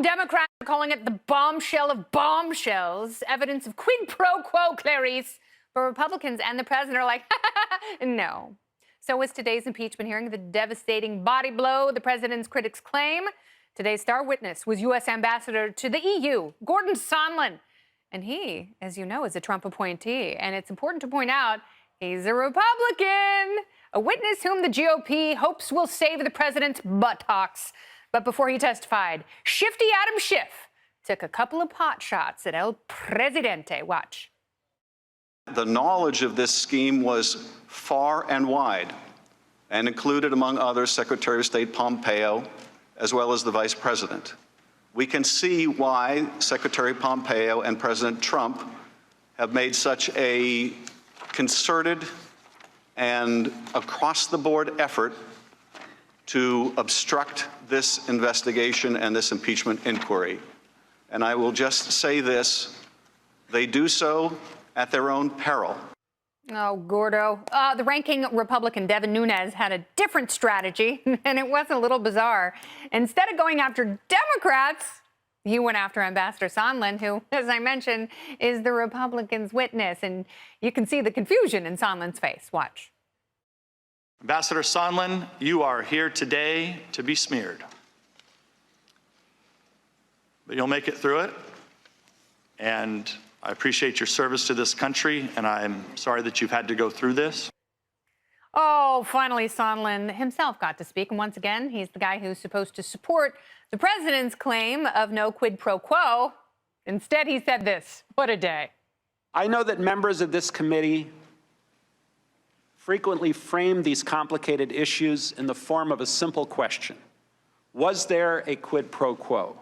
Democrats are calling it the bombshell of bombshells, evidence of quid pro quo, Clarice. But Republicans and the president are like, no. So was today's impeachment hearing the devastating body blow the president's critics claim? Today's star witness was U.S. Ambassador to the EU, Gordon Sondland. And he, as you know, is a Trump appointee. And it's important to point out he's a Republican, a witness whom the GOP hopes will save the president's buttocks. But before he testified, shifty Adam Schiff took a couple of pot shots at El Presidente. Watch. The knowledge of this scheme was far and wide and included, among others, Secretary of State Pompeo, as well as the Vice President. We can see why Secretary Pompeo and President Trump have made such a concerted and across-the-board effort to obstruct this investigation and this impeachment inquiry. And I will just say this, they do so at their own peril. Oh, Gordo. The ranking Republican, Devin Nunes, had a different strategy, and it was a little bizarre. Instead of going after Democrats, he went after Ambassador Sondland, who, as I mentioned, is the Republicans' witness. And you can see the confusion in Sondland's face. Watch. Ambassador Sondland, you are here today to be smeared. But you'll make it through it. And I appreciate your service to this country, and I'm sorry that you've had to go through this. Oh, finally, Sondland himself got to speak. And once again, he's the guy who's supposed to support the president's claim of no quid pro quo. Instead, he said this. What a day. I know that members of this committee frequently frame these complicated issues in the form of a simple question. Was there a quid pro quo?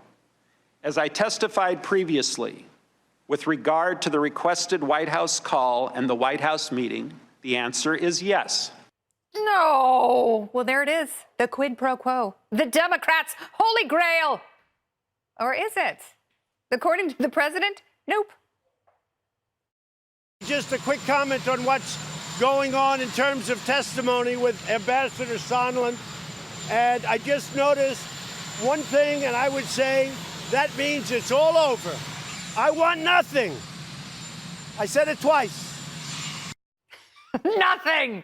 As I testified previously, with regard to the requested White House call and the White House meeting, the answer is yes. No. Well, there it is. The quid pro quo. The Democrats' holy grail. Or is it? According to the president, nope. Just a quick comment on what's going on in terms of testimony with Ambassador Sondland. And I just noticed one thing, and I would say that means it's all over. I want nothing. I said it twice. Nothing.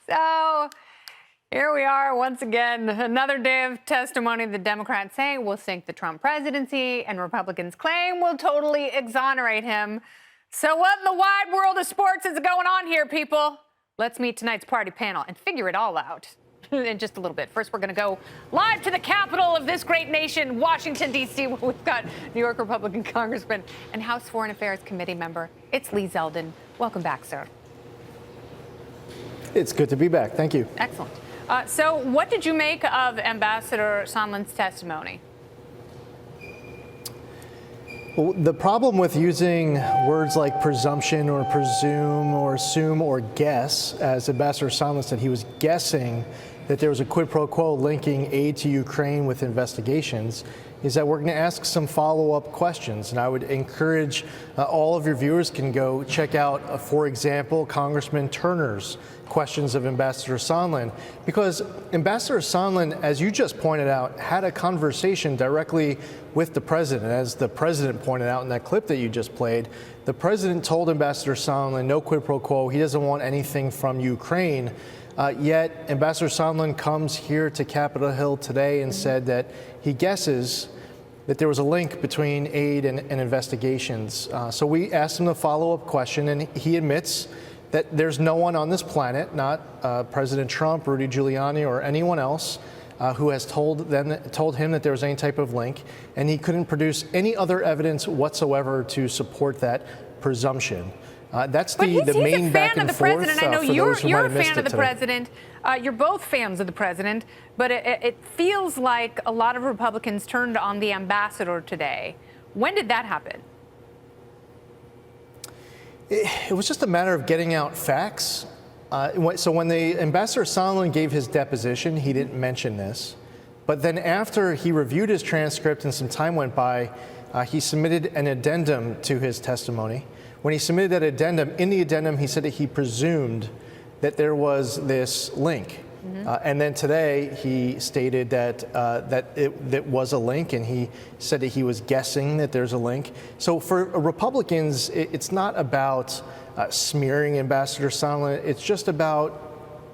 So here we are once again, another day of testimony. The Democrats say will sink the Trump presidency, and Republicans claim will totally exonerate him. So what in the wide world of sports is going on here, people? Let's meet tonight's party panel and figure it all out in just a little bit. First, we're going to go live to the capital of this great nation, Washington, D.C., where we've got New York Republican Congressman and House Foreign Affairs Committee member. It's Lee Zeldin. Welcome back, sir. It's good to be back. Thank you. Excellent. So what did you make of Ambassador Sondland's testimony? Well, the problem with using words like presumption or presume or assume or guess, as Ambassador Sondland said, he was guessing that there was a quid pro quo linking aid to Ukraine with investigations, is that we're going to ask some follow-up questions. And I would encourage all of your viewers can go check out, for example, Congressman Turner's questions of Ambassador Sondland, because Ambassador Sondland, as you just pointed out, had a conversation directly with the president. As the president pointed out in that clip that you just played, the president told Ambassador Sondland no quid pro quo. He doesn't want anything from Ukraine. Yet Ambassador Sondland comes here to Capitol Hill today and said that he guesses that there was a link between aid and investigations. So we asked him the follow-up question, and he admits that there's no one on this planet, not President Trump, Rudy Giuliani, or anyone else, who has told him that there was any type of link, and he couldn't produce any other evidence whatsoever to support that presumption. That's the main back and forth. He's a fan of the president. I know you're a fan of the president. You're both fans of the president, but it feels like a lot of Republicans turned on the ambassador today. When did that happen? It was just a matter of getting out facts. So when the Ambassador Sondland gave his deposition, he didn't mention this. But then after he reviewed his transcript and some time went by, he submitted an addendum to his testimony. When he submitted that addendum, in the addendum, he said that he presumed that there was this link. And then today he stated that that was a link, and he said that he was guessing that there's a link. So for Republicans, it's not about smearing Ambassador Sondland. It's just about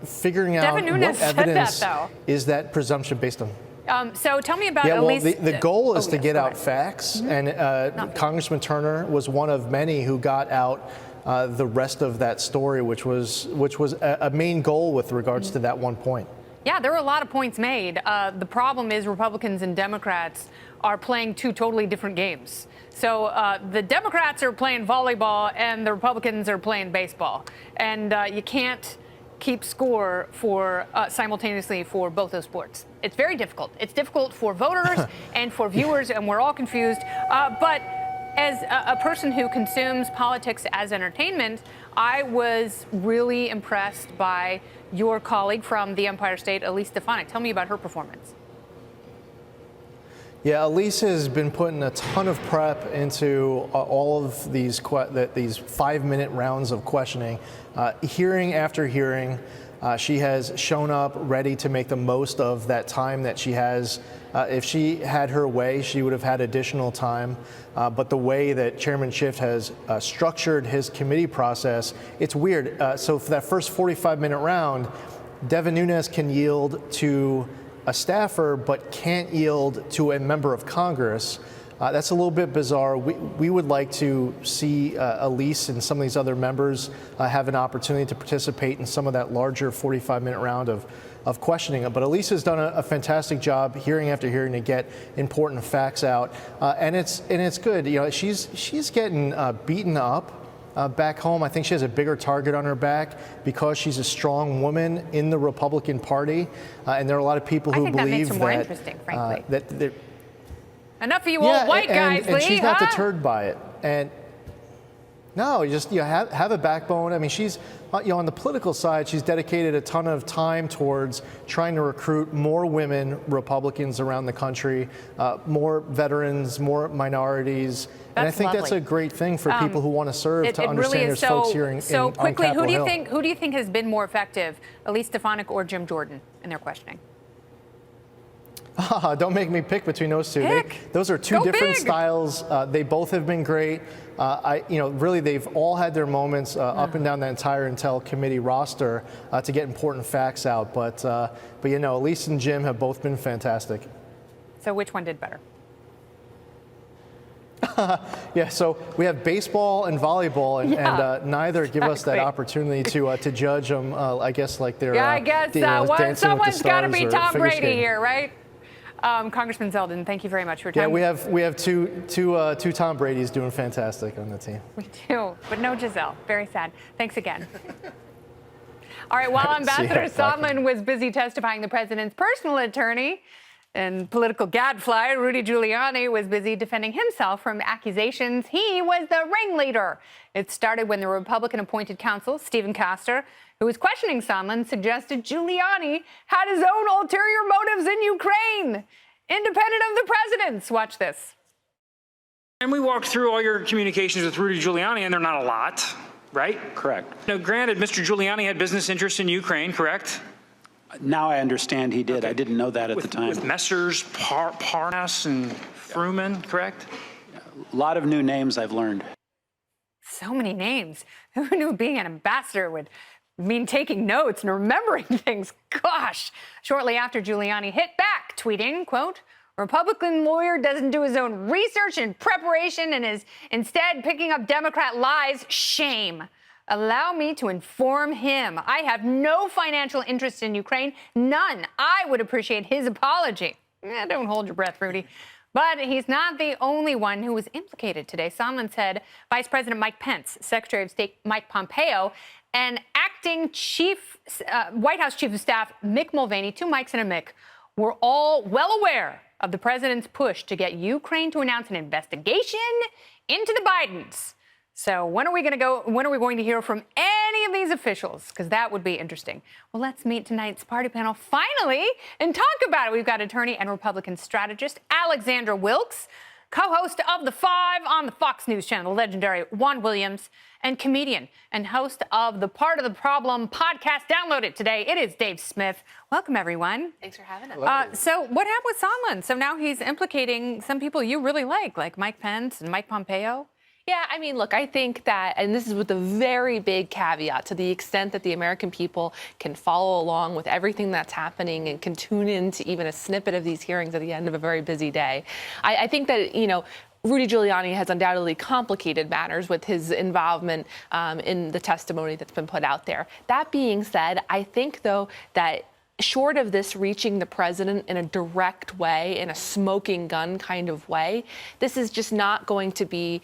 figuring out Devin Nunes what said evidence that, though. is that presumption based on. So tell me about Yeah, well, Elise. the goal is to yes, get go out ahead. facts, and Congressman Turner was one of many who got out the rest of that story, which was a main goal with regards to that one point. Yeah, there were a lot of points made. The problem is Republicans and Democrats are playing two totally different games. So the Democrats are playing volleyball and the Republicans are playing baseball. And you can't keep score for simultaneously for both those sports. It's very difficult. It's difficult for voters and for viewers, and we're all confused. But as a person who consumes politics as entertainment, I was really impressed by your colleague from the Empire State, Elise Stefanik. Tell me about her performance. Yeah, Elise has been putting a ton of prep into all of these 5-minute rounds of questioning. Hearing after hearing, she has shown up ready to make the most of that time that she has. If she had her way, she would have had additional time. But the way that Chairman Schiff has structured his committee process, it's weird. So for that first 45-minute round, Devin Nunes can yield to a staffer but can't yield to a member of Congress. That's a little bit bizarre. We would like to see Elise and some of these other members have an opportunity to participate in some of that larger 45-minute round of questioning. But Elise has done a fantastic job hearing after hearing to get important facts out, and it's good. You know, she's getting beaten up. Back home, I think she has a bigger target on her back because she's a strong woman in the Republican Party, and there are a lot of people who I think that believe makes her more interesting, frankly. that Enough of you old white guys, and Lee, she's not huh? deterred by it. And no, you just have a backbone. I mean, she's on the political side, she's dedicated a ton of time towards trying to recruit more women Republicans around the country, more veterans, more minorities. And I think that's a great thing for people who want to serve to understand really there's folks here so quickly, on who do you Capitol Hill. think has been more effective, Elise Stefanik or Jim Jordan in their questioning? Don't make me pick between those two. Those are two Go different big. styles. They both have been great. Really, they've all had their moments up and down the entire Intel committee roster to get important facts out. But Elise and Jim have both been fantastic. So which one did better? Yeah, so we have baseball and volleyball, and neither give us that opportunity to judge them. I guess like they're Dancing with the someone's got to Stars be or Tom figure Brady skating. here, right? Congressman Zeldin, thank you very much for your Yeah, time. we have two Tom Brady's doing fantastic on the team. We do, but no Giselle. Very sad. Thanks again. All right, while See ya. Ambassador Sondland was busy testifying, the president's personal attorney and political gadfly, Rudy Giuliani, was busy defending himself from accusations he was the ringleader. It started when the Republican-appointed counsel, Stephen Castor, who was questioning Sondland, suggested Giuliani had his own ulterior motives in Ukraine, independent of the president's. Watch this. And we walked through all your communications with Rudy Giuliani, and they're not a lot, right? Correct. Now, granted, Mr. Giuliani had business interests in Ukraine, correct? Now I understand he did. I didn't know that at the time. With Messrs. Parnas and Fruman, correct? A lot of new names I've learned. So many names. Who knew being an ambassador would mean taking notes and remembering things? Gosh. Shortly after, Giuliani hit back, tweeting, quote, "Republican lawyer doesn't do his own research and preparation and is instead picking up Democrat lies. Shame. Allow me to inform him. I have no financial interest in Ukraine. None. I would appreciate his apology." Don't hold your breath, Rudy. But he's not the only one who was implicated today. Sondland said Vice President Mike Pence, Secretary of State Mike Pompeo, and acting White House Chief of Staff Mick Mulvaney, two Mikes and a Mick, were all well aware of the president's push to get Ukraine to announce an investigation into the Bidens. So when are we going to hear from any of these officials? Because that would be interesting. Well, let's meet tonight's party panel finally and talk about it. We've got attorney and Republican strategist Alexandra Wilkes, co-host of The Five on the Fox News channel, the legendary Juan Williams, and comedian and host of the Part of the Problem podcast. Download it today. It is Dave Smith. Welcome, everyone. Thanks for having us. So what happened with Sondland? So now he's implicating some people you really like Mike Pence and Mike Pompeo. Yeah, I mean, look, I think that, and this is with a very big caveat, to the extent that the American people can follow along with everything that's happening and can tune into even a snippet of these hearings at the end of a very busy day. I think that, Rudy Giuliani has undoubtedly complicated matters with his involvement in the testimony that's been put out there. That being said, I think, though, that short of this reaching the president in a direct way, in a smoking gun kind of way, this is just not going to be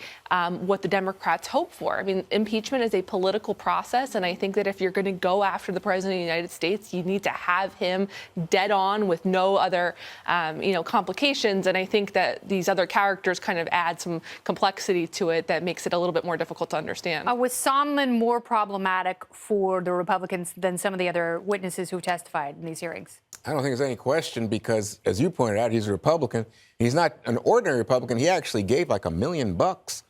what the Democrats hope for. I mean, impeachment is a political process, and I think that if you're going to go after the president of the United States, you need to have him dead on with no other, complications. And I think that these other characters kind of add some complexity to it that makes it a little bit more difficult to understand. Was Sondland more problematic for the Republicans than some of the other witnesses who testified in these hearings? I don't think there's any question because, as you pointed out, he's a Republican. He's not an ordinary Republican. He actually gave like $1 million.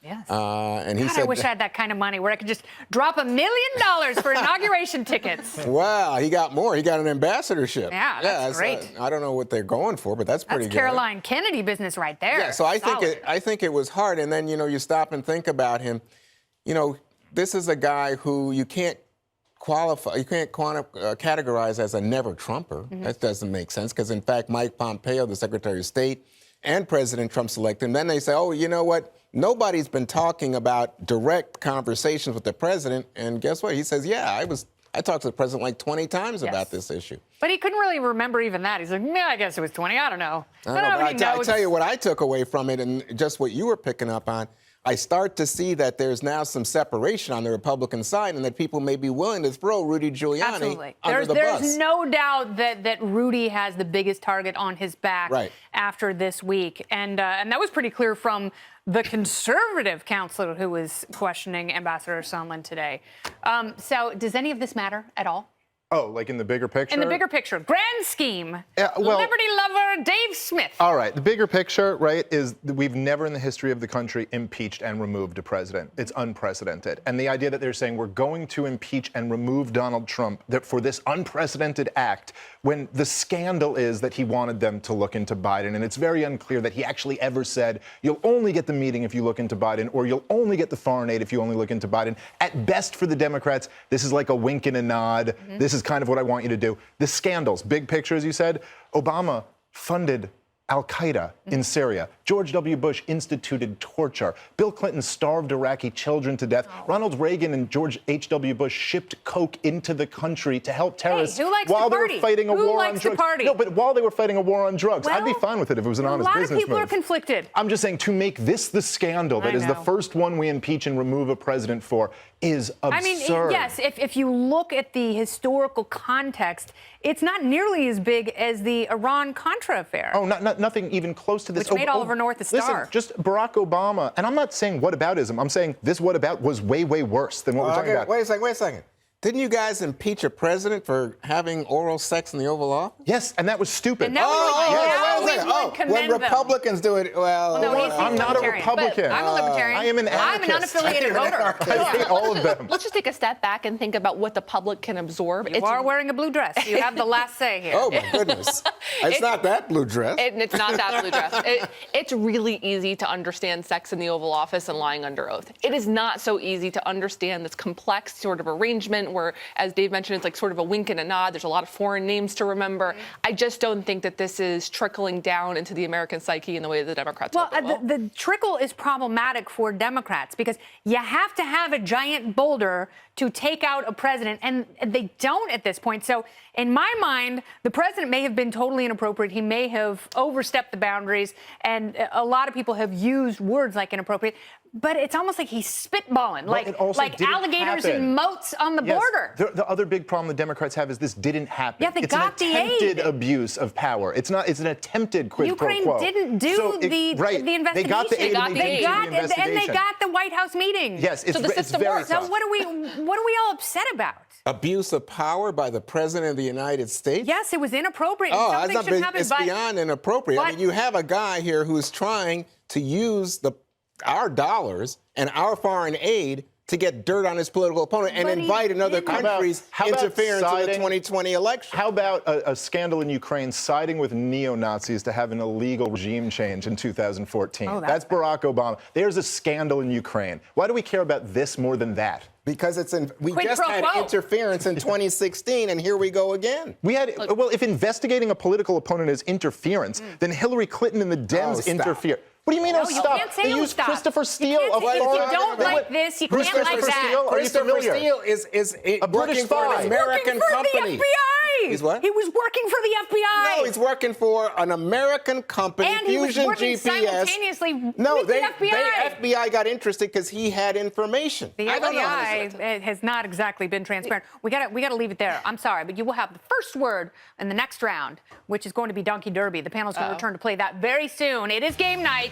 Yes. And he God, said, I wish I had that kind of money where I could just drop $1 million for inauguration tickets. Wow, he got more. He got an ambassadorship. Yeah, that's great. I don't know what they're going for, but that's pretty That's good. Caroline Kennedy business right there. Yeah, so I Solid. think it was hard. And then, you stop and think about him. This is a guy who you can't categorize as a never-Trumper. Mm-hmm. That doesn't make sense because, in fact, Mike Pompeo, the Secretary of State, and President Trump selected him. Then they say, oh, you know what? Nobody's been talking about direct conversations with the president. And guess what? He says, yeah, I talked to the president like 20 times about this issue. But he couldn't really remember even that. He's like, I guess it was 20. I don't know. I tell you what I took away from it, and just what you were picking up on, I start to see that there's now some separation on the Republican side and that people may be willing to throw Rudy Giuliani under the bus. There's no doubt that Rudy has the biggest target on his back after this week. And that was pretty clear from the conservative counselor who was questioning Ambassador Sondland today. So does any of this matter at all? Oh, like in the bigger picture? In the bigger picture. Grand scheme. Well, Liberty lover Dave Smith. All right. The bigger picture, right, is that we've never in the history of the country impeached and removed a president. It's unprecedented. And the idea that they're saying we're going to impeach and remove Donald Trump for this unprecedented act when the scandal is that he wanted them to look into Biden. And it's very unclear that he actually ever said, you'll only get the meeting if you look into Biden, or you'll only get the foreign aid if you only look into Biden. At best for the Democrats, this is like a wink and a nod. Mm-hmm. This is kind of what I want you to do. The scandals, big picture, as you said, Obama funded Al-Qaeda in Syria. George W. Bush instituted torture. Bill Clinton starved Iraqi children to death. Ronald Reagan and George H.W. Bush shipped coke into the country to help terrorists while they were fighting a war on drugs. No, but while they were fighting a war on drugs. I'd be fine with it if it was an honest business move. A lot of people are conflicted. I'm just saying, to make this the scandal that is the first one we impeach and remove a president for is absurd. I mean, yes, if you look at the historical context, it's not nearly as big as the Iran-Contra affair. Oh, nothing even close to this. Which made Oliver North a star. Listen, just Barack Obama, and I'm not saying whataboutism. I'm saying this whatabout was way, way worse than what we're talking about. Wait a second. Didn't you guys impeach a president for having oral sex in the Oval Office? Yes, and that was stupid. And now when Republicans do it, I'm not a Republican. I'm a libertarian. I am an anarchist. I'm an unaffiliated voter. I hate all of them. Let's just take a step back and think about what the public can absorb. You are wearing a blue dress. You have the last say here. Oh, my goodness. It's not that blue dress. It's not that blue dress. It's really easy to understand sex in the Oval Office and lying under oath. It is not so easy to understand this complex sort of arrangement where, as Dave mentioned, it's like sort of a wink and a nod. There's a lot of foreign names to remember. Mm-hmm. I just don't think that this is trickling down into the American psyche in the way that the Democrats hope it will. The trickle is problematic for Democrats because you have to have a giant boulder to take out a president, and they don't at this point. So in my mind, the president may have been totally inappropriate. He may have overstepped the boundaries, and a lot of people have used words like inappropriate. But it's almost like he's spitballing, like alligators and moats on the board. border. The other big problem the Democrats have is this didn't happen. Yeah, they got the aid. It's an attempted abuse of power. It's an attempted quid pro quo. Ukraine didn't do the investigation. They got the aid and they got the White House meeting. Yes, it's system very works. tough. So what are we all upset about? Abuse of power by the President of the United States? Yes, it was inappropriate. Oh, Something should happen, it's beyond inappropriate. I mean, you have a guy here who's trying to use our dollars and our foreign aid to get dirt on his political opponent and invite another country's interference in the 2020 election. How about a scandal in Ukraine siding with neo-Nazis to have an illegal regime change in 2014? Oh, that's Barack Obama. There's a scandal in Ukraine. Why do we care about this more than that? Because we just had interference in 2016, and here we go again. Well, if investigating a political opponent is interference, then Hillary Clinton and the Dems interfere. What do you mean, stop? They used Christopher Steele. If you don't like this, you can't like that. Christopher Steele is working for an American company. The FBI. He's what? He was working for the FBI. No, he's working for an American company, and he was Fusion working GPS. simultaneously with the The FBI. FBI got interested because he had information. The FBI has not exactly been transparent. We got to leave it there. I'm sorry, but you will have the first word in the next round, which is going to be Donkey Derby. The panel's going to return to play that very soon. It is game night.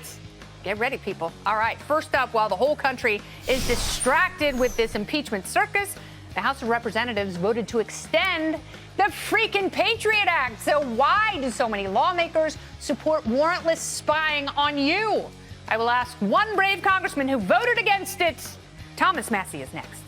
Get ready, people. All right, first up, while the whole country is distracted with this impeachment circus, the House of Representatives voted to extend the freaking Patriot Act. So why do so many lawmakers support warrantless spying on you? I will ask one brave congressman who voted against it. Thomas Massie is next.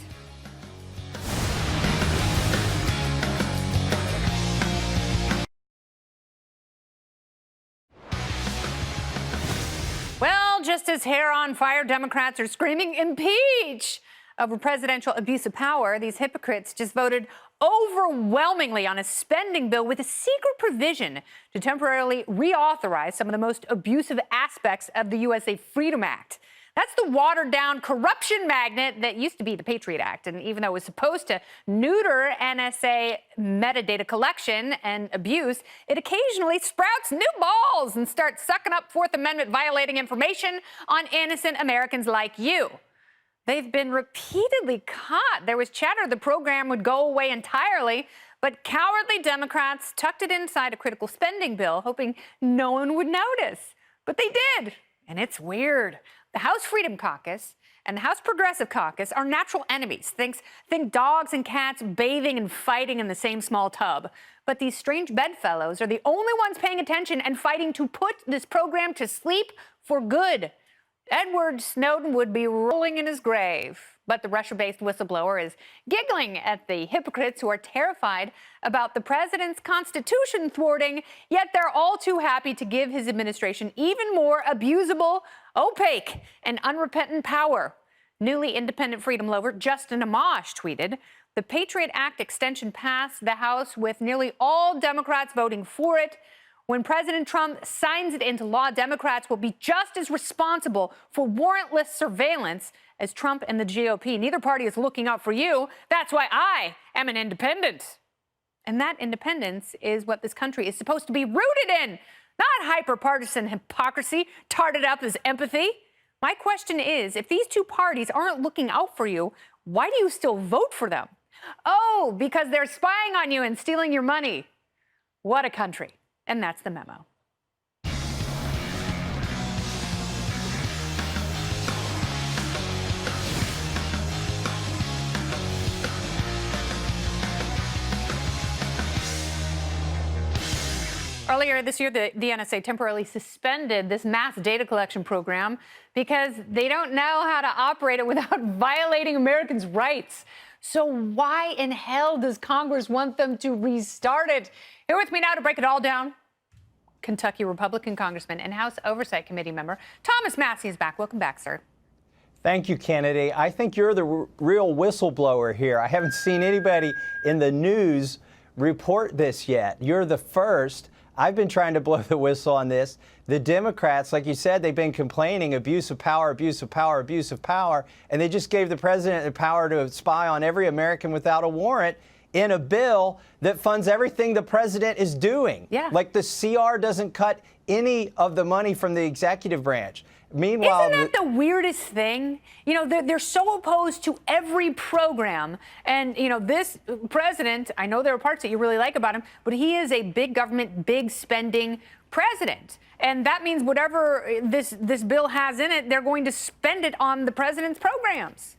Well, just as hair-on-fire Democrats are screaming impeach over presidential abuse of power, these hypocrites just voted overwhelmingly on a spending bill with a secret provision to temporarily reauthorize some of the most abusive aspects of the USA Freedom Act. That's the watered-down corruption magnet that used to be the Patriot Act. And even though it was supposed to neuter NSA metadata collection and abuse, it occasionally sprouts new balls and starts sucking up Fourth Amendment violating information on innocent Americans like you. They've been repeatedly caught. There was chatter the program would go away entirely, but cowardly Democrats tucked it inside a critical spending bill, hoping no one would notice. But they did, and it's weird. The House Freedom Caucus and the House Progressive Caucus are natural enemies. Think dogs and cats bathing and fighting in the same small tub. But these strange bedfellows are the only ones paying attention and fighting to put this program to sleep for good. Edward Snowden would be rolling in his grave. But the Russia-based whistleblower is giggling at the hypocrites who are terrified about the president's constitution thwarting, yet they're all too happy to give his administration even more abusable, opaque, and unrepentant power. Newly independent freedom lover Justin Amash tweeted, "The Patriot Act extension passed the House with nearly all Democrats voting for it. When President Trump signs it into law, Democrats will be just as responsible for warrantless surveillance as Trump and the GOP. Neither party is looking out for you. That's why I am an independent." And that independence is what this country is supposed to be rooted in, not hyper-partisan hypocrisy tarted up as empathy. My question is, if these two parties aren't looking out for you, why do you still vote for them? Oh, because they're spying on you and stealing your money. What a country. And that's the memo. Earlier this year, the NSA temporarily suspended this mass data collection program because they don't know how to operate it without violating Americans' rights. So why in hell does Congress want them to restart it? Here with me now to break it all down, Kentucky Republican Congressman and House Oversight Committee member Thomas Massie is back. Welcome back, sir. Thank you, Kennedy. I think you're the real whistleblower here. I haven't seen anybody in the news report this yet. You're the first. I've been trying to blow the whistle on this. The Democrats, like you said, they've been complaining abuse of power, abuse of power, abuse of power, and they just gave the president the power to spy on every American without a warrant. in a bill that funds everything the president is doing. Yeah. Like the CR doesn't cut any of the money from the executive branch. Meanwhile, isn't that the weirdest thing? You know, they're so opposed to every program. And, you know, this president, I know there are parts that you really like about him, but he is a big government, big spending president. And that means whatever this bill has in it, they're going to spend it on the president's programs.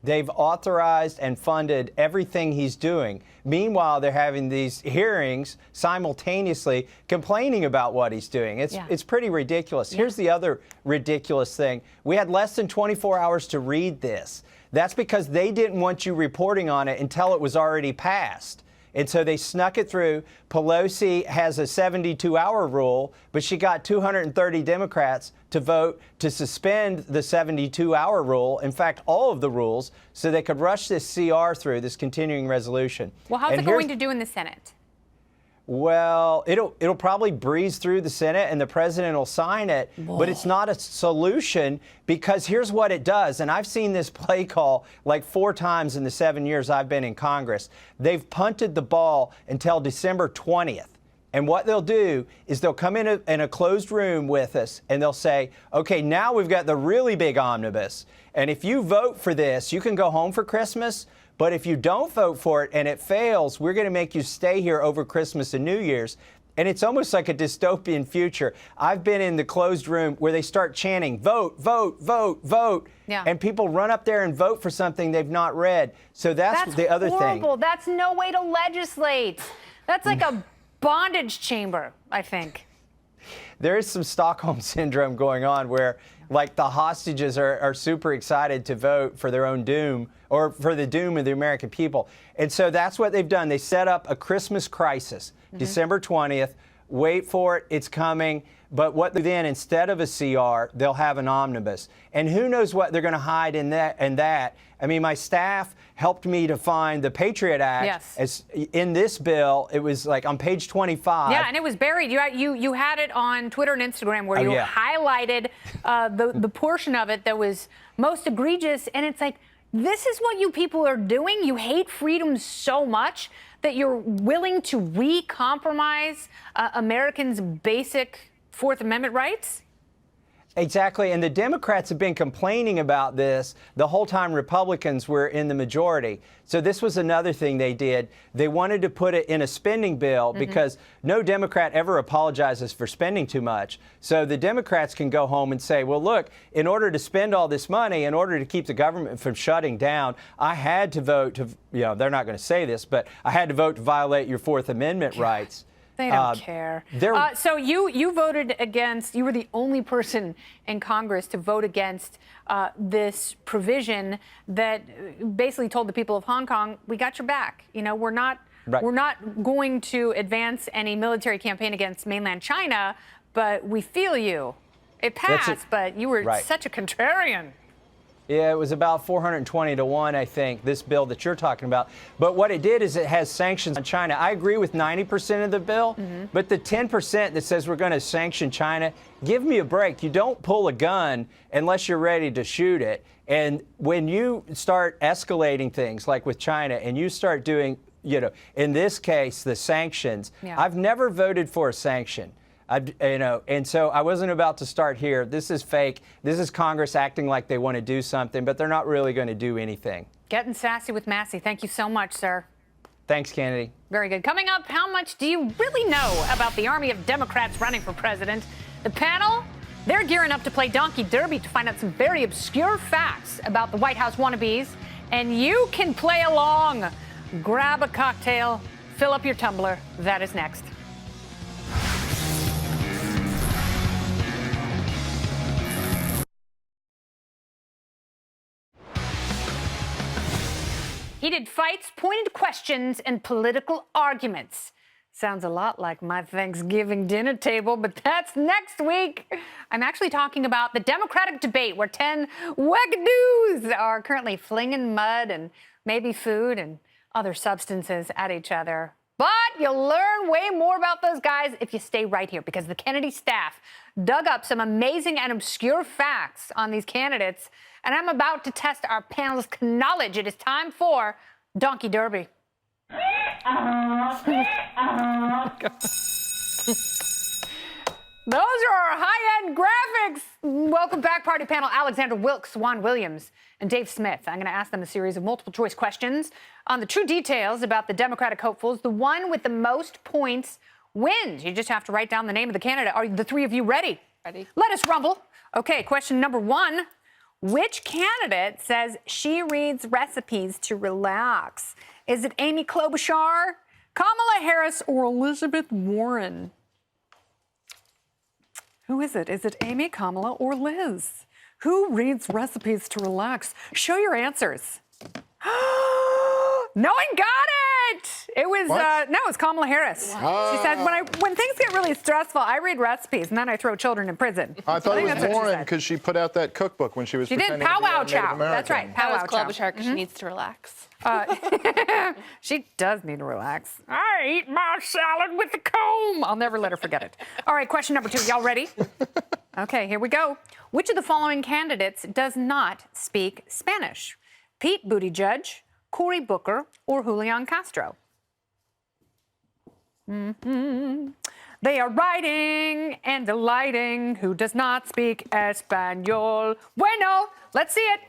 they've authorized and funded everything he's doing. Meanwhile, they're having these hearings simultaneously complaining about what he's doing. It's pretty ridiculous. Here's the other ridiculous thing. We had less than 24 hours to read this. That's because they didn't want you reporting on it until it was already passed. And so they snuck it through. Pelosi has a 72-hour rule, but she got 230 Democrats to vote to suspend the 72-hour rule, in fact, all of the rules, so they could rush this CR through, this continuing resolution. Well, how's it going to do in the Senate? Well, it'll probably breeze through the Senate and the president will sign it, but it's not a solution because here's what it does. And I've seen this play call like 4 times in the 7 years I've been in Congress. They've punted the ball until December 20th. And what they'll do is they'll come in a closed room with us and they'll say, OK, now we've got the really big omnibus. And if you vote for this, you can go home for Christmas. But if you don't vote for it and it fails, we're going to make you stay here over Christmas and New Year's. And it's almost like a dystopian future. I've been in the closed room where they start chanting, vote, vote, vote, vote. Yeah. And people run up there and vote for something they've not read. So that's the other horrible. thing. That's no way to legislate. That's like a bondage chamber, I think. There is some Stockholm syndrome going on where, like, the hostages are super excited to vote for their own doom or for the doom of the American people. And so that's what they've done. They set up a Christmas crisis, December 20th. Wait for it. It's coming. But what then, instead of a CR, they'll have an omnibus. And who knows what they're going to hide in that. I mean, my staff helped me to find the Patriot Act. Yes. As in this bill, it was like on page 25. Yeah, and it was buried. You had it on Twitter and Instagram where you highlighted the portion of it that was most egregious. And it's like, this is what you people are doing? You hate freedom so much that you're willing to re-compromise Americans' basic Fourth Amendment rights? Exactly, and the Democrats have been complaining about this the whole time Republicans were in the majority. So this was another thing they did. They wanted to put it in a spending bill because no Democrat ever apologizes for spending too much. So the Democrats can go home and say, well, look, in order to spend all this money, in order to keep the government from shutting down, I had to vote to, they're not going to say this, but I had to vote to violate your Fourth Amendment rights. They don't care. So you voted against, you were the only person in Congress to vote against this provision that basically told the people of Hong Kong, we got your back. We're not going to advance any military campaign against mainland China, but we feel you. It passed, but you were such a contrarian. Yeah, it was about 420 to 1, I think, this bill that you're talking about. But what it did is it has sanctions on China. I agree with 90% of the bill, but the 10% that says we're going to sanction China, give me a break. You don't pull a gun unless you're ready to shoot it. And when you start escalating things like with China and you start doing, in this case, the sanctions, I've never voted for a sanction. And so I wasn't about to start here. This is fake. This is Congress acting like they want to do something, but they're not really going to do anything. Getting sassy with Massey. Thank you so much, sir. Thanks, Kennedy. Very good. Coming up, how much do you really know about the army of Democrats running for president? The panel, they're gearing up to play Donkey Derby to find out some very obscure facts about the White House wannabes. And you can play along. Grab a cocktail, fill up your tumbler. That is next. Heated fights, pointed questions, and political arguments. Sounds a lot like my Thanksgiving dinner table, but that's next week. I'm actually talking about the Democratic debate where 10 wackadoos are currently flinging mud and maybe food and other substances at each other. But you'll learn way more about those guys if you stay right here, because the Kennedy staff dug up some amazing and obscure facts on these candidates, and I'm about to test our panel's knowledge. It is time for Donkey Derby. Those are our high-end graphics. Welcome back, party panel. Alexander Wilkes, Juan Williams, and Dave Smith. I'm going to ask them a series of multiple-choice questions on the true details about the Democratic hopefuls. The one with the most points wins. You just have to write down the name of the candidate. Are the three of you ready? Ready. Let us rumble. Okay, question number one. Which candidate says she reads recipes to relax? Is it Amy Klobuchar, Kamala Harris, or Elizabeth Warren? Who is it? Is it Amy, Kamala, or Liz? Who reads recipes to relax? Show your answers. No one got it. It was no, it's Kamala Harris. She said when things get really stressful, I read recipes and then I throw children in prison. I thought it was Warren because she put out that cookbook when she was. She did pretending Pow to be a Wow Native Chow. American. That's right. Pow Wow Chow. Klobuchar because she needs to relax. She does need to relax. I eat my salad with the comb. I'll never let her forget it. All right, question number two. Y'all ready? Okay, here we go. Which of the following candidates does not speak Spanish? Pete Buttigieg, Cory Booker, or Julian Castro? They are writing and delighting. Who does not speak Espanol? Bueno, let's see it.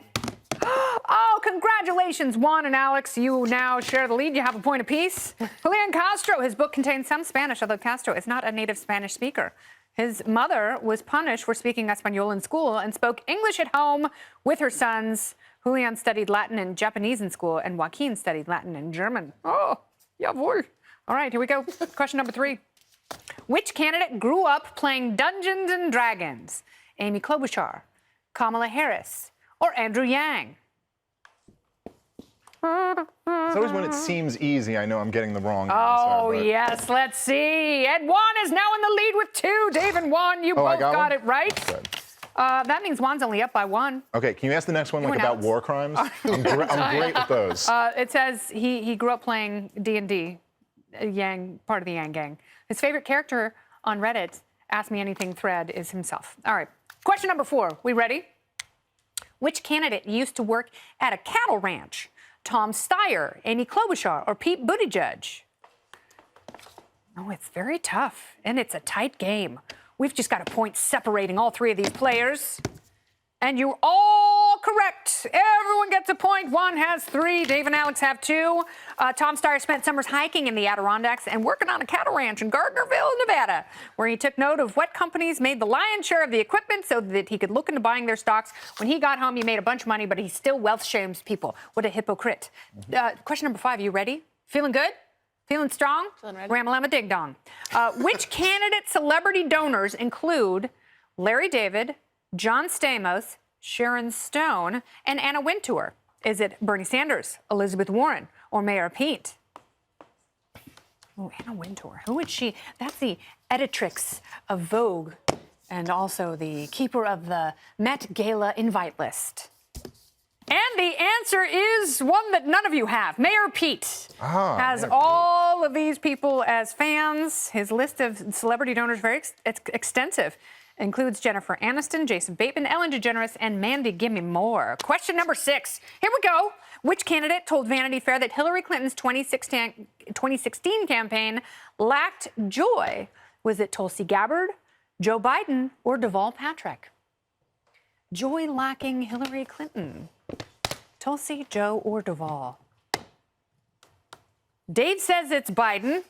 Oh, congratulations, Juan and Alex. You now share the lead. You have a point apiece. Julian Castro, his book contains some Spanish, although Castro is not a native Spanish speaker. His mother was punished for speaking Espanol in school and spoke English at home with her sons. Julian studied Latin and Japanese in school, and Joaquin studied Latin and German. Oh, jawohl. All right, here we go. Question number three. Which candidate grew up playing Dungeons and Dragons? Amy Klobuchar, Kamala Harris, or Andrew Yang? It's always when it seems easy, I know I'm getting the wrong Oh, answer. yes, let's see. And Juan is now in the lead with two. Dave and Juan, you both got it right. Good. That means Juan's only up by one. Okay, can you ask the next one like about war crimes? I'm great with those. It says he grew up playing D&D, Yang, part of the Yang gang. His favorite character on Reddit, Ask Me Anything thread, is himself. All right, question number four. We ready? Which candidate used to work at a cattle ranch? Tom Steyer, Amy Klobuchar, or Pete Buttigieg? Oh, it's very tough, and it's a tight game. We've just got a point separating all three of these players. And you're all correct. Everyone gets a point. Juan has three. Dave and Alex have two. Tom Steyer spent summers hiking in the Adirondacks and working on a cattle ranch in Gardnerville, Nevada, where he took note of what companies made the lion's share of the equipment so that he could look into buying their stocks. When he got home, he made a bunch of money, but he still wealth shames people. What a hypocrite. Question number five. Are you ready? Feeling good? Feeling strong? Feeling ready. Ramalama ding dong. Which candidate celebrity donors include Larry David, John Stamos, Sharon Stone, and Anna Wintour? Is it Bernie Sanders, Elizabeth Warren, or Mayor Pete? Oh, Anna Wintour. Who is she? That's the editrix of Vogue and also the keeper of the Met Gala invite list. And the answer is one that none of you have. Mayor Pete has all of these people as fans. His list of celebrity donors is very extensive. Includes Jennifer Aniston, Jason Bateman, Ellen DeGeneres, and Mandy Gimme More. Question number six. Here we go. Which candidate told Vanity Fair that Hillary Clinton's 2016 campaign lacked joy? Was it Tulsi Gabbard, Joe Biden, or Deval Patrick? Joy-lacking Hillary Clinton. Tulsi, Joe, or Deval? Dave says it's Biden.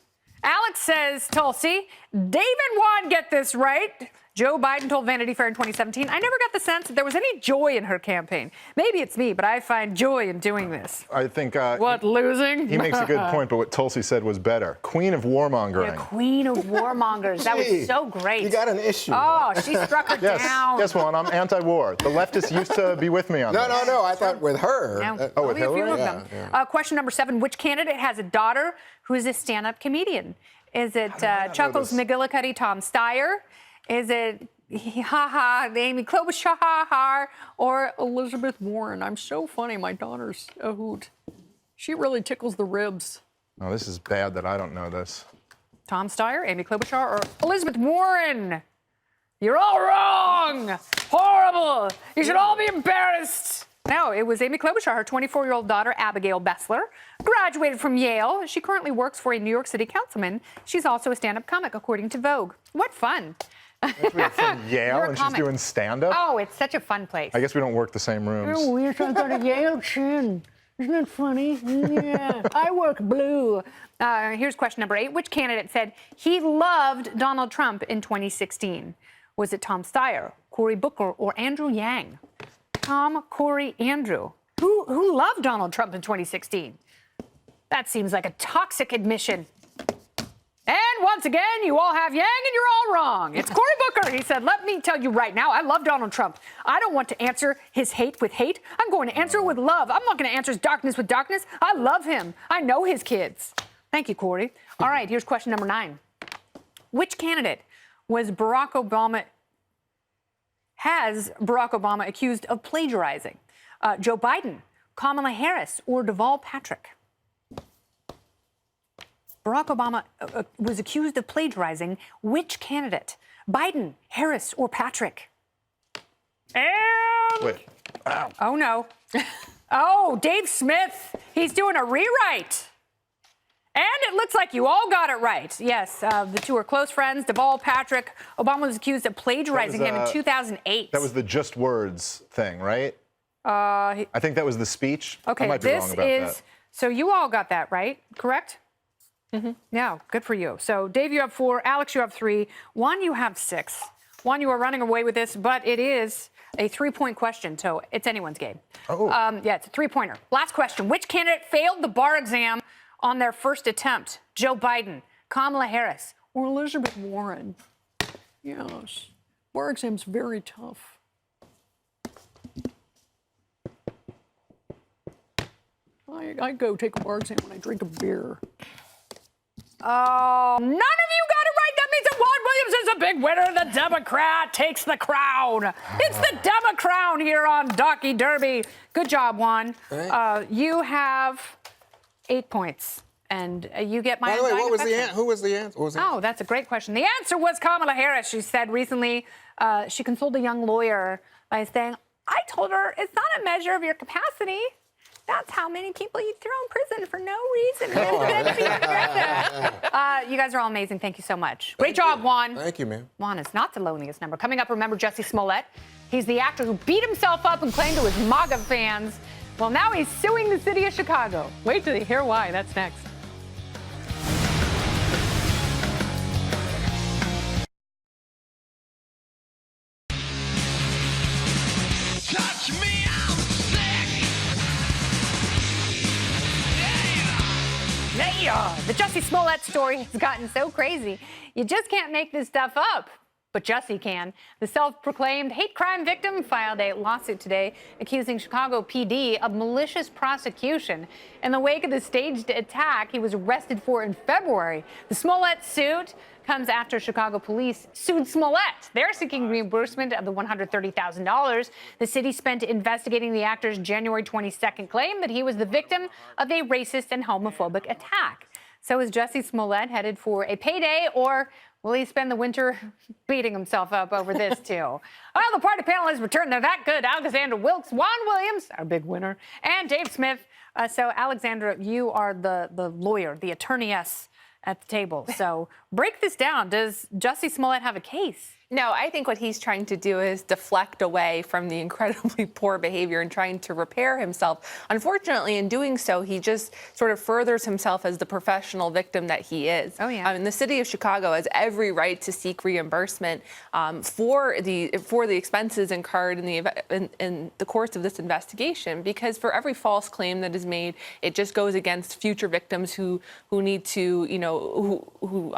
Alex says Tulsi. Dave and Juan get this right. Joe Biden told Vanity Fair in 2017, I never got the sense that there was any joy in her campaign. Maybe it's me, but I find joy in doing this. I think... What, losing? He makes a good point, but what Tulsi said was better. Queen of warmongering. Yeah, queen of warmongers. That was so great. You got an issue. Oh, she struck her down. Yes, Juan, I'm anti-war. The leftists used to be with me on this. No, I thought with her. Yeah. With Hillary? Question number seven. Which candidate has a daughter who is a stand-up comedian? Is it Chuckles McGillicuddy, Tom Steyer? Is it Amy Klobuchar or Elizabeth Warren? I'm so funny. My daughter's a hoot. She really tickles the ribs. Oh, this is bad that I don't know this. Tom Steyer, Amy Klobuchar, or Elizabeth Warren? You're all wrong. Horrible. You should all be embarrassed. No, it was Amy Klobuchar. Her 24-year-old daughter, Abigail Bessler, graduated from Yale. She currently works for a New York City councilman. She's also a stand-up comic, according to Vogue. What fun. From Yale and she's doing stand-up? Oh, it's such a fun place. I guess we don't work the same rooms. Oh, you're talking about a Yale chin. Isn't that funny? Yeah, I work blue. Here's question number 8. Which candidate said he loved Donald Trump in 2016? Was it Tom Steyer, Cory Booker, or Andrew Yang? Tom, Cory, Andrew. Who loved Donald Trump in 2016? That seems like a toxic admission. And once again, you all have Yang and you're all wrong. It's Cory Booker. He said, let me tell you right now, I love Donald Trump. I don't want to answer his hate with hate. I'm going to answer it with love. I'm not going to answer his darkness with darkness. I love him. I know his kids. Thank you, Cory. All right, here's question number 9. Which candidate has Barack Obama accused of plagiarizing? Joe Biden, Kamala Harris, or Deval Patrick? Barack Obama was accused of plagiarizing which candidate? Biden, Harris, or Patrick? And... Wait. Ow. Oh, no. Oh, Dave Smith. He's doing a rewrite. And it looks like you all got it right. Yes, the two are close friends. Deval Patrick. Obama was accused of plagiarizing him in 2008. That was the just words thing, right? I think that was the speech. Okay, I might be wrong about that. So you all got that right, correct? Mm-hmm. Yeah, good for you. So Dave, you have 4. Alex, you have 3. Juan, you have 6. Juan, you are running away with this, but it is a 3-point question, so it's anyone's game. Oh. Yeah, it's a 3-pointer. Last question. Which candidate failed the bar exam on their first attempt? Joe Biden, Kamala Harris, or Elizabeth Warren? Yes, bar exam's very tough. I go take a bar exam when I drink a beer. Oh, none of you got it right. That means that Juan Williams is a big winner. The Democrat takes the crown. It's the Democrat here on Docky Derby. Good job, Juan. You have 8 points. And you get my. By the way, who was the answer? Oh, that's a great question. The answer was Kamala Harris. She said recently she consoled a young lawyer by saying, I told her it's not a measure of your capacity. That's how many people you throw in prison for no reason. You guys are all amazing. Thank you so much. Great job, Juan. Thank you, ma'am. Juan is not the loneliest number. Coming up, remember Jussie Smollett? He's the actor who beat himself up and claimed to his MAGA fans. Well, now he's suing the city of Chicago. Wait till you hear why. That's next. Touch me, I'm sick. Yeah. The Jussie Smollett story has gotten so crazy, you just can't make this stuff up. But Jussie can. The self-proclaimed hate crime victim filed a lawsuit today accusing Chicago PD of malicious prosecution. In the wake of the staged attack he was arrested for in February, the Smollett suit comes after Chicago police sued Smollett. They're seeking reimbursement of the $130,000 the city spent investigating the actor's January 22nd claim that he was the victim of a racist and homophobic attack. So is Jussie Smollett headed for a payday, or will he spend the winter beating himself up over this, too? Well, the party panel has returned. They're that good. Alexandra Wilkes, Juan Williams, our big winner, and Dave Smith. So, Alexandra, you are the lawyer, the attorney-ess at the table. So break this down. Does Jussie Smollett have a case? No, I think what he's trying to do is deflect away from the incredibly poor behavior and trying to repair himself. Unfortunately, in doing so, he just sort of furthers himself as the professional victim that he is. Oh, yeah. And the city of Chicago has every right to seek reimbursement for the expenses incurred in the course of this investigation, because for every false claim that is made, it just goes against future victims who need to, who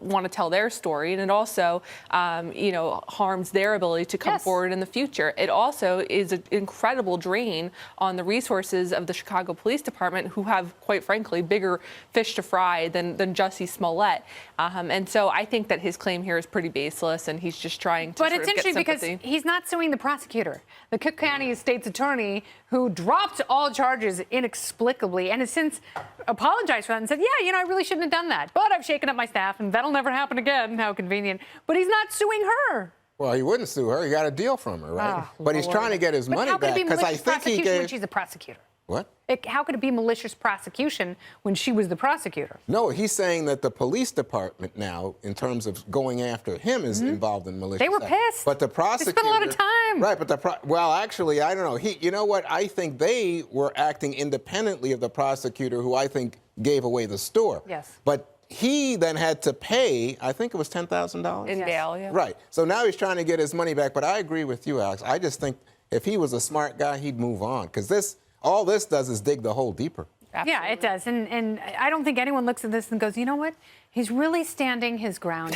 want to tell their story, and it also harms their ability to come forward in the future. It also is an incredible drain on the resources of the Chicago Police Department, who have, quite frankly, bigger fish to fry than Jussie Smollett. And so I think that his claim here is pretty baseless, and he's just trying to But it's interesting because he's not suing the prosecutor, the Cook County State's attorney, who dropped all charges inexplicably and has since apologized for that and said, yeah, I really shouldn't have done that, but I've shaken up my staff and that'll never happen again. How convenient. But he's not suing her. Well, he wouldn't sue her. He got a deal from her, right? Oh, but he's trying to get his money how could back it be because I malicious think he prosecution when gave. she's a prosecutor? What? How could it be malicious prosecution when she was the prosecutor? No, he's saying that the police department now, in terms of going after him, is involved in malicious. They were act. pissed. But the prosecutor. They spent a lot of time. Right, but well, actually, I don't know. You know what? I think they were acting independently of the prosecutor, who I think gave away the store. Yes. But he then had to pay, I think it was $10,000. In bail, yeah. Right. So now he's trying to get his money back. But I agree with you, Alex. I just think if he was a smart guy, he'd move on. Because all this does is dig the hole deeper. Absolutely. Yeah, it does. And I don't think anyone looks at this and goes, you know what? He's really standing his ground.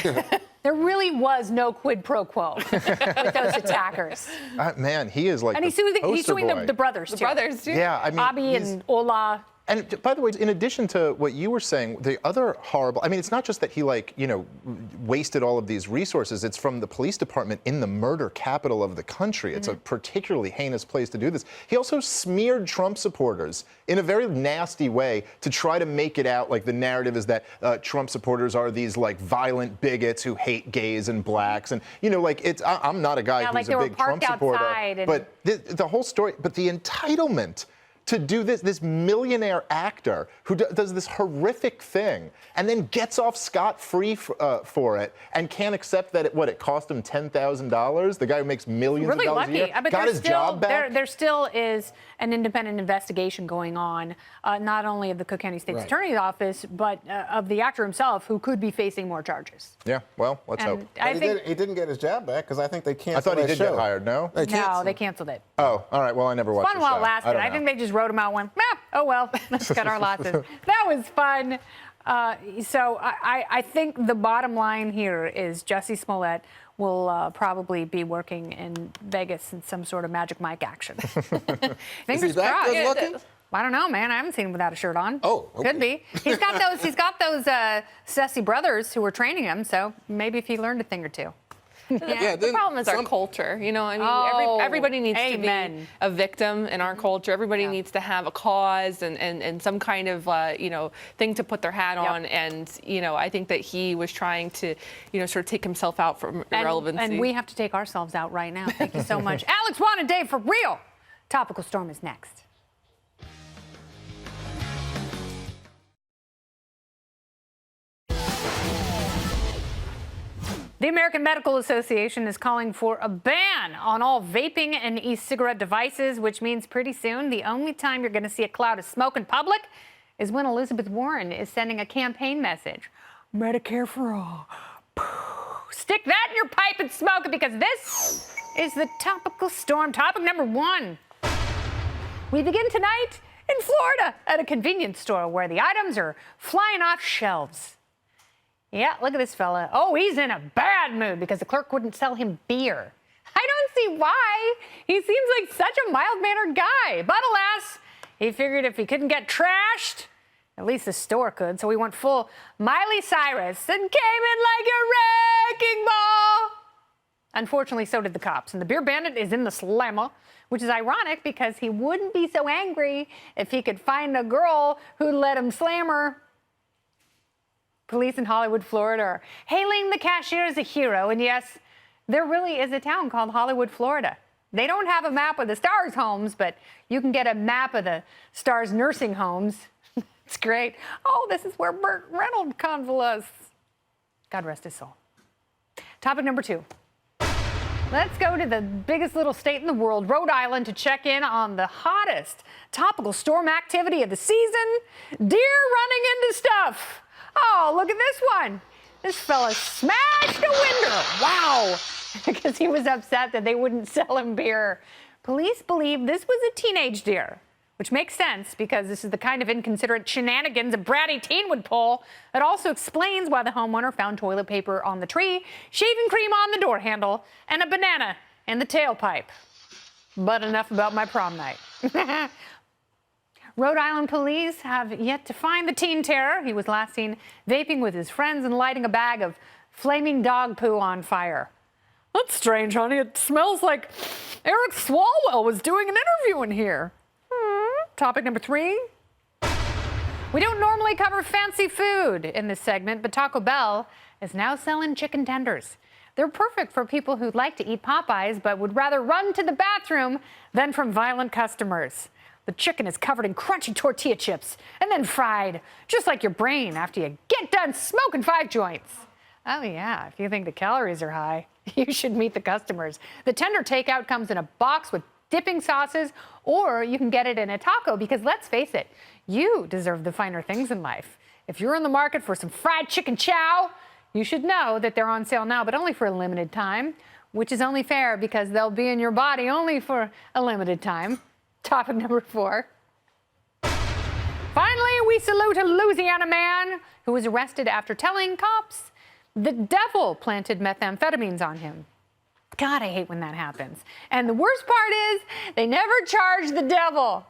There really was no quid pro quo with those attackers. Man, he is like And he's the suing poster boy. the brothers, too. The brothers, too. Yeah, I mean, Abi and Ola. And by the way, in addition to what you were saying, the other horrible, I mean, it's not just that he wasted all of these resources. It's from the police department in the murder capital of the country. It's a particularly heinous place to do this. He also smeared Trump supporters in a very nasty way to try to make it out like the narrative is that Trump supporters are these like violent bigots who hate gays and blacks. And, I'm not a guy who's a big Trump supporter. But the whole story, but the entitlement to do this millionaire actor who does this horrific thing and then gets off scot-free for it and can't accept that it cost him $10,000. The guy who makes millions Really of dollars lucky. a year But got his job back. There still is an independent investigation going on, not only of the Cook County State's Attorney's Office, but of the actor himself, who could be facing more charges. Yeah, well, let's hope. He didn't get his job back because I think they canceled I thought he did show. get hired, no? No, they canceled it. Oh, all right. Well, I never watched Fun the while show. it lasted. I think they just wrote him out and went, oh well, let's cut our losses. That was fun. So I think the bottom line here is Jussie Smollett will probably be working in Vegas in some sort of Magic Mike action. Is he that good looking? I don't know, man. I haven't seen him without a shirt on. Oh, okay. Could be. He's got those sassy brothers who were training him. So maybe if he learned a thing or two. Yeah, the problem is our culture. Everybody needs to be a victim in our culture. Everybody needs to have a cause and some kind of thing to put their hat on. And I think that he was trying to sort of take himself out from irrelevancy. And we have to take ourselves out right now. Thank you so much, Alex, Juan, and Dave, for real. Topical Storm is next. The American Medical Association is calling for a ban on all vaping and e-cigarette devices, which means pretty soon the only time you're going to see a cloud of smoke in public is when Elizabeth Warren is sending a campaign message. Medicare for all. Stick that in your pipe and smoke it, because this is the Topical Storm. Topic number 1. We begin tonight in Florida at a convenience store where the items are flying off shelves. Yeah, look at this fella. Oh, he's in a bad mood because the clerk wouldn't sell him beer. I don't see why. He seems like such a mild-mannered guy. But alas, he figured if he couldn't get trashed, at least the store could. So he went full Miley Cyrus and came in like a wrecking ball. Unfortunately, so did the cops. And the beer bandit is in the slammer, which is ironic because he wouldn't be so angry if he could find a girl who'd let him slam her. Police in Hollywood, Florida are hailing the cashier as a hero. And yes, there really is a town called Hollywood, Florida. They don't have a map of the Stars homes, but you can get a map of the Stars nursing homes. It's great. Oh, this is where Burt Reynolds convalesced. God rest his soul. Topic number 2. Let's go to the biggest little state in the world, Rhode Island, to check in on the hottest topical storm activity of the season. Deer running into stuff. Oh, look at this one. This fella smashed a window. Wow. Because he was upset that they wouldn't sell him beer. Police believe this was a teenage deer, which makes sense because this is the kind of inconsiderate shenanigans a bratty teen would pull. It also explains why the homeowner found toilet paper on the tree, shaving cream on the door handle, and a banana in the tailpipe. But enough about my prom night. Rhode Island police have yet to find the teen terror. He was last seen vaping with his friends and lighting a bag of flaming dog poo on fire. That's strange, honey. It smells like Eric Swalwell was doing an interview in here. Topic number 3. We don't normally cover fancy food in this segment, but Taco Bell is now selling chicken tenders. They're perfect for people who'd like to eat Popeyes but would rather run to the bathroom than from violent customers. The chicken is covered in crunchy tortilla chips and then fried, just like your brain after you get done smoking 5 joints. Oh yeah, if you think the calories are high, you should meet the customers. The tender takeout comes in a box with dipping sauces, or you can get it in a taco because let's face it, you deserve the finer things in life. If you're in the market for some fried chicken chow, you should know that they're on sale now, but only for a limited time, which is only fair because they'll be in your body only for a limited time. Topic number 4. Finally, we salute a Louisiana man who was arrested after telling cops the devil planted methamphetamines on him. God, I hate when that happens. And the worst part is they never charge the devil.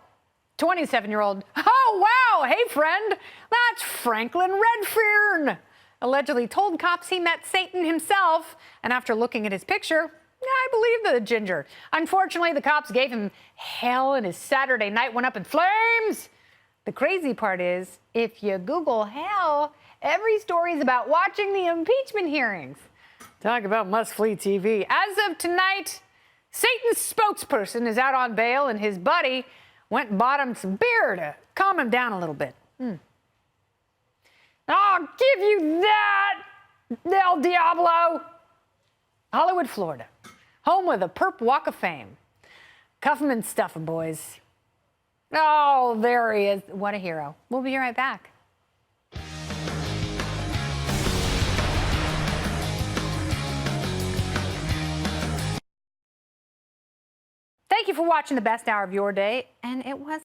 27-year-old, oh, wow, hey, friend, that's Franklin Redfern. Allegedly told cops he met Satan himself, and after looking at his picture, I believe the ginger. Unfortunately, the cops gave him hell, and his Saturday night went up in flames. The crazy part is, if you Google hell, every story is about watching the impeachment hearings. Talk about must-flee TV. As of tonight, Satan's spokesperson is out on bail, and his buddy went and bought him some beer to calm him down a little bit. I'll give you that, El Diablo. Hollywood, Florida, home of the Perp Walk of Fame. Cuff 'em and stuff 'em, boys. Oh, there he is. What a hero. We'll be right back. Thank you for watching the best hour of your day, and it was